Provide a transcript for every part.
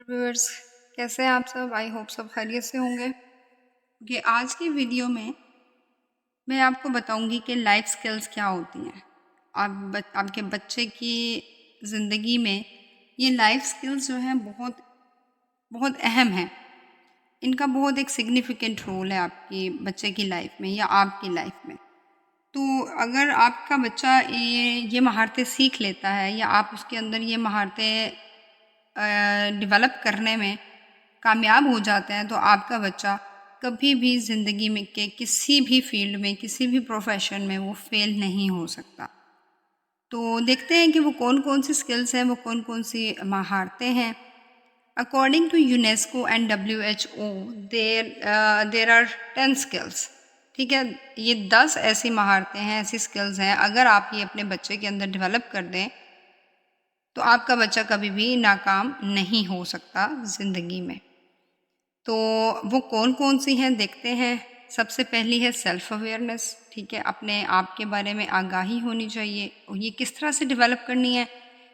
Viewers, कैसे हैं आप सब? आई होप सब खैरियत से होंगे। कि आज की वीडियो में मैं आपको बताऊंगी कि लाइफ स्किल्स क्या होती हैं। आपके बच्चे की ज़िंदगी में ये लाइफ स्किल्स जो हैं बहुत बहुत अहम हैं। इनका बहुत एक सिग्निफिकेंट रोल है आपकी बच्चे की लाइफ में या आपकी लाइफ में। तो अगर आपका बच्चा ये महारतें सीख लेता है या आप उसके अंदर ये महारतें डेवलप करने में कामयाब हो जाते हैं, तो आपका बच्चा कभी भी ज़िंदगी में के किसी भी फील्ड में, किसी भी प्रोफेशन में वो फेल नहीं हो सकता। तो देखते हैं कि वो कौन कौन सी स्किल्स हैं, वो कौन कौन सी महारतें हैं। According to UNESCO and WHO, there are 10 skills. ठीक है, ये 10 ऐसी महारतें हैं, ऐसी स्किल्स हैं, अगर आप ये अपने बच्चे के अंदर डेवलप कर दें तो आपका बच्चा कभी भी नाकाम नहीं हो सकता ज़िंदगी में। तो वो कौन कौन सी हैं देखते हैं। सबसे पहली है सेल्फ अवेयरनेस। ठीक है, अपने आप के बारे में आगाही होनी चाहिए और ये किस तरह से डेवलप करनी है।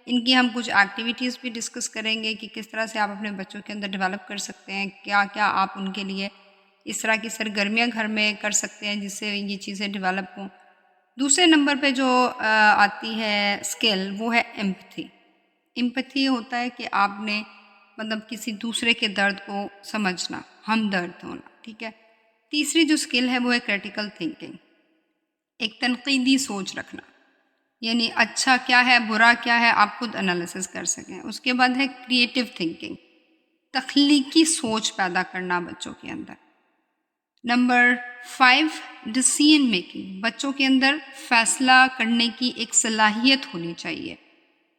इनकी हम कुछ एक्टिविटीज़ भी डिस्कस करेंगे कि किस तरह से आप अपने बच्चों के अंदर डेवलप कर सकते हैं, क्या क्या आप उनके लिए इस तरह की सरगर्मियाँ घर में कर सकते हैं जिससे ये चीज़ें डेवलप हों। दूसरे नंबर पे जो आती है स्किल, वो है एम्पैथी। एम्पैथी होता है कि आपने मतलब किसी दूसरे के दर्द को समझना, हमदर्द होना। ठीक है, तीसरी जो स्किल है वो है क्रिटिकल थिंकिंग, एक तनकीदी सोच रखना, यानी अच्छा क्या है बुरा क्या है आप खुद एनालिसिस कर सकें। उसके बाद है क्रिएटिव थिंकिंग, तख्लीकी सोच पैदा करना बच्चों के अंदर। नंबर 5, डिसीजन मेकिंग, बच्चों के अंदर फैसला करने की एक सलाहियत होनी चाहिए।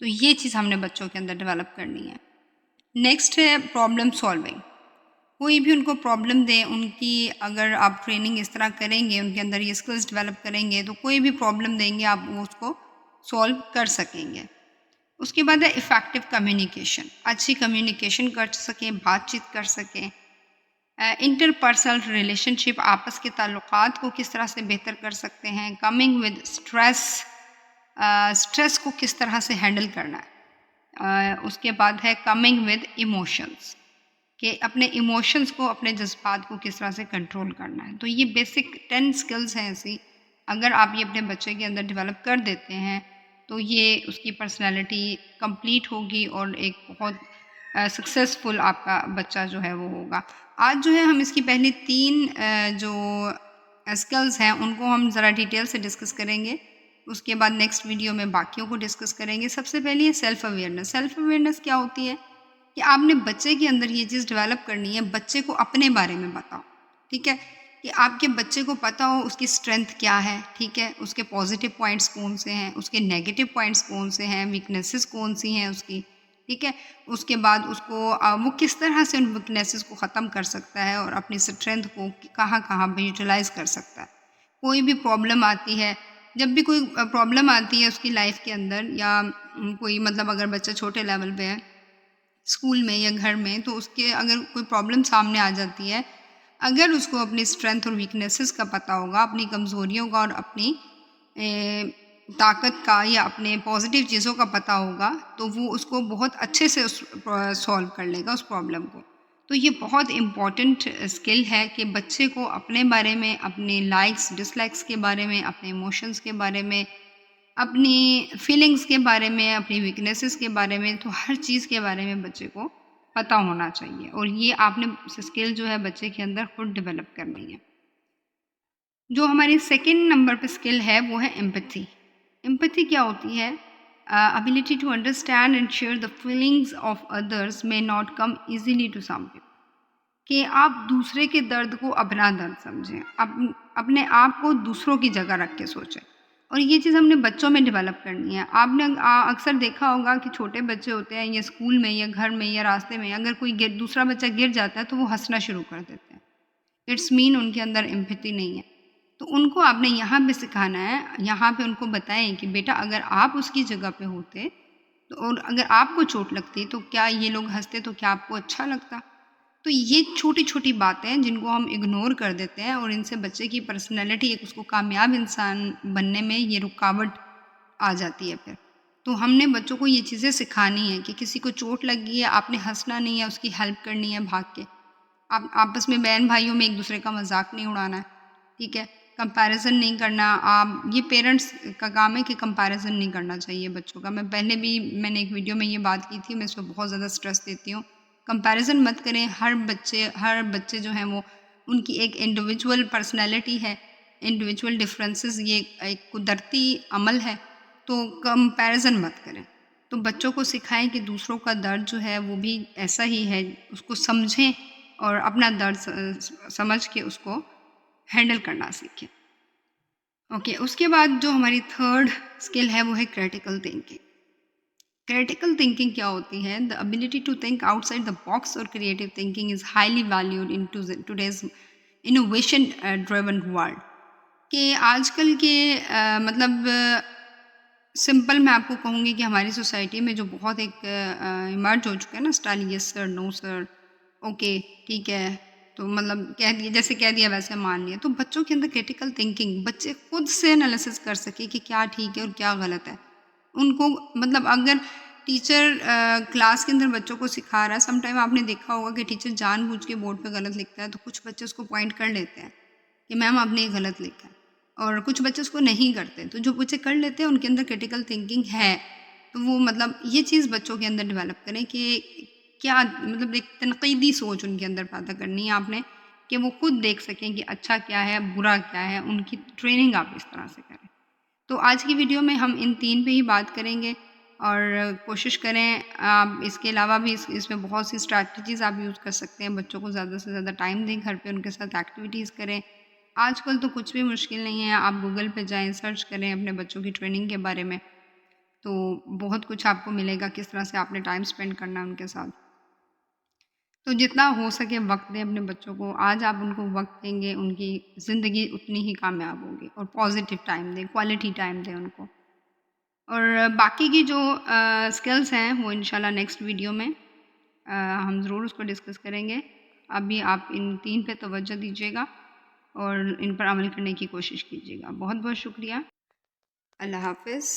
तो ये चीज़ हमने बच्चों के अंदर डेवलप करनी है। नेक्स्ट है प्रॉब्लम सॉल्विंग। कोई भी उनको प्रॉब्लम दें, उनकी अगर आप ट्रेनिंग इस तरह करेंगे, उनके अंदर ये स्किल्स डेवलप करेंगे, तो कोई भी प्रॉब्लम देंगे आप वो उसको सॉल्व कर सकेंगे। उसके बाद है इफ़ेक्टिव कम्युनिकेशन, अच्छी कम्युनिकेशन कर सकें, बातचीत कर सकें। इंटरपर्सनल रिलेशनशिप, आपस के ताल्लुकात को किस तरह से बेहतर कर सकते हैं। कमिंग विद स्ट्रेस, स्ट्रेस को किस तरह से हैंडल करना है। उसके बाद है कमिंग विद इमोशंस, कि अपने इमोशंस को, अपने जज्बात को किस तरह से कंट्रोल करना है। तो ये बेसिक 10 स्किल्स हैं ऐसी, अगर आप ये अपने बच्चे के अंदर डेवलप कर देते हैं तो ये उसकी पर्सनैलिटी कंप्लीट होगी और एक बहुत सक्सेसफुल आपका बच्चा जो है वो होगा। आज जो है हम इसकी पहली 3 जो स्किल्स हैं उनको हम ज़रा डिटेल से डिस्कस करेंगे। उसके बाद नेक्स्ट वीडियो में बाकियों को डिस्कस करेंगे। सबसे पहले है सेल्फ अवेयरनेस। सेल्फ अवेयरनेस क्या होती है कि आपने बच्चे के अंदर ये चीज़ डेवलप करनी है, बच्चे को अपने बारे में बताओ। ठीक है, कि आपके बच्चे को पता हो उसकी स्ट्रेंथ क्या है। ठीक है, उसके पॉजिटिव पॉइंट्स कौन से हैं, उसके नेगेटिव पॉइंट्स कौन से हैं, वीकनेसेस कौन सी हैं उसकी। ठीक है, उसके बाद उसको वो किस तरह से उन वीकनेसेस को ख़त्म कर सकता है और अपनी स्ट्रेंथ को कहाँ कहाँ पर यूटिलाइज़ कर सकता है। कोई भी प्रॉब्लम आती है, जब भी कोई प्रॉब्लम आती है उसकी लाइफ के अंदर, या कोई मतलब अगर बच्चा छोटे लेवल पे है स्कूल में या घर में, तो उसके अगर कोई प्रॉब्लम सामने आ जाती है, अगर उसको अपनी स्ट्रेंथ और वीकनेसेस का पता होगा, अपनी कमज़ोरियों का और अपनी ताकत का या अपने पॉजिटिव चीज़ों का पता होगा, तो वो उसको बहुत अच्छे से उस सॉल्व कर लेगा उस प्रॉब्लम को। तो ये बहुत इम्पॉर्टेंट स्किल है कि बच्चे को अपने बारे में, अपने लाइक्स डिसलाइक्स के बारे में, अपने इमोशंस के बारे में, अपनी फीलिंग्स के बारे में, अपनी वीकनेसेस के बारे में, तो हर चीज़ के बारे में बच्चे को पता होना चाहिए। और ये आपने स्किल जो है बच्चे के अंदर खुद डेवलप करनी है। जो हमारी सेकंड नंबर पे स्किल है वो है एम्पैथी। एम्पैथी क्या होती है? Ability to understand and share the feelings of others may not come easily to some people, कि आप दूसरे के दर्द को अपना दर्द समझें, अपने आप को दूसरों की जगह रख के सोचें। और ये चीज़ हमने बच्चों में डेवलप करनी है। आपने अक्सर देखा होगा कि छोटे बच्चे होते हैं, या स्कूल में या घर में या रास्ते में, अगर कोई दूसरा बच्चा गिर जाता है तो वो हंसना शुरू कर देते हैं। इट्स मीन उनके अंदर एम्पैथी नहीं है। तो उनको आपने यहाँ पे सिखाना है, यहाँ पे उनको बताएं कि बेटा अगर आप उसकी जगह पे होते तो, और अगर आपको चोट लगती तो क्या ये लोग हंसते, तो क्या आपको अच्छा लगता? तो ये छोटी छोटी बातें हैं जिनको हम इग्नोर कर देते हैं, और इनसे बच्चे की पर्सनैलिटी, एक उसको कामयाब इंसान बनने में ये रुकावट आ जाती है फिर। तो हमने बच्चों को ये चीज़ें सिखानी है कि किसी को चोट लगी है, आपने हंसना नहीं है, उसकी हेल्प करनी है भाग के। आप आपस में बहन भाइयों में एक दूसरे का मजाक नहीं उड़ाना है, ठीक है। कंपैरिजन नहीं करना। आप ये पेरेंट्स का काम है कि कंपैरिजन नहीं करना चाहिए बच्चों का। मैंने एक वीडियो में ये बात की थी, मैं इस पर बहुत ज़्यादा स्ट्रेस देती हूँ। कंपैरिजन मत करें। हर बच्चे जो हैं वो, उनकी एक इंडिविजुअल पर्सनैलिटी है, इंडिविजुअल डिफरेंसेस, ये एक कुदरती अमल है। तो कंपैरिजन मत करें। तो बच्चों को सिखाएं कि दूसरों का दर्द जो है वो भी ऐसा ही है, उसको समझें और अपना दर्द समझ के उसको हैंडल करना सीखें। ओके, उसके बाद जो हमारी थर्ड स्किल है वो है क्रिटिकल थिंकिंग। क्रिटिकल थिंकिंग क्या होती है? The ability to think outside the box और creative thinking is highly valued in today's innovation driven world. कि आजकल के सिंपल मैं आपको कहूँगी कि हमारी सोसाइटी में जो बहुत एक इमर्ज हो चुका है ना style, yes sir, no sir, okay, ठीक है, तो मतलब कह दिया, जैसे कह दिया वैसे मान लिया। तो बच्चों के अंदर क्रिटिकल थिंकिंग, बच्चे खुद से एनालिसिस कर सके कि क्या ठीक है और क्या गलत है। उनको मतलब अगर टीचर क्लास के अंदर बच्चों को सिखा रहा है, समटाइम आपने देखा होगा कि टीचर जानबूझ के बोर्ड पे गलत लिखता है, तो कुछ बच्चे उसको पॉइंट कर लेते हैं कि मैम आपने ये गलत लिखा है, और कुछ बच्चे उसको नहीं करते। तो जो बच्चे कर लेते हैं उनके अंदर क्रिटिकल थिंकिंग है। तो वो मतलब ये चीज़ बच्चों के अंदर डेवलप करें कि क्या मतलब एक तनकीदी सोच उनके अंदर पैदा करनी है आपने, कि वो खुद देख सकें कि अच्छा क्या है, बुरा क्या है। उनकी ट्रेनिंग आप इस तरह से करें। तो आज की वीडियो में हम इन 3 पे ही बात करेंगे, और कोशिश करें आप इसके अलावा भी इसमें बहुत सी स्ट्रैटेजीज़ आप यूज़ कर सकते हैं। बच्चों को ज़्यादा से ज़्यादा टाइम दें, घर पे उनके साथ एक्टिविटीज़ करें। आजकल तो कुछ भी मुश्किल नहीं है, आप गूगल पे जाएं, सर्च करें अपने बच्चों की ट्रेनिंग के बारे में, तो बहुत कुछ आपको मिलेगा किस तरह से आपने टाइम स्पेंड करना है उनके साथ। तो जितना हो सके वक्त दें अपने बच्चों को। आज आप उनको वक्त देंगे, उनकी ज़िंदगी उतनी ही कामयाब होगी। और पॉजिटिव टाइम दें, क्वालिटी टाइम दें उनको। और बाकी की जो स्किल्स हैं वो इंशाल्लाह नेक्स्ट वीडियो में हम ज़रूर उसको डिस्कस करेंगे। अभी आप इन 3 पे तवज्जो दीजिएगा और इन पर अमल करने की कोशिश कीजिएगा। बहुत बहुत शुक्रिया। अल्लाह हाफ़िज़।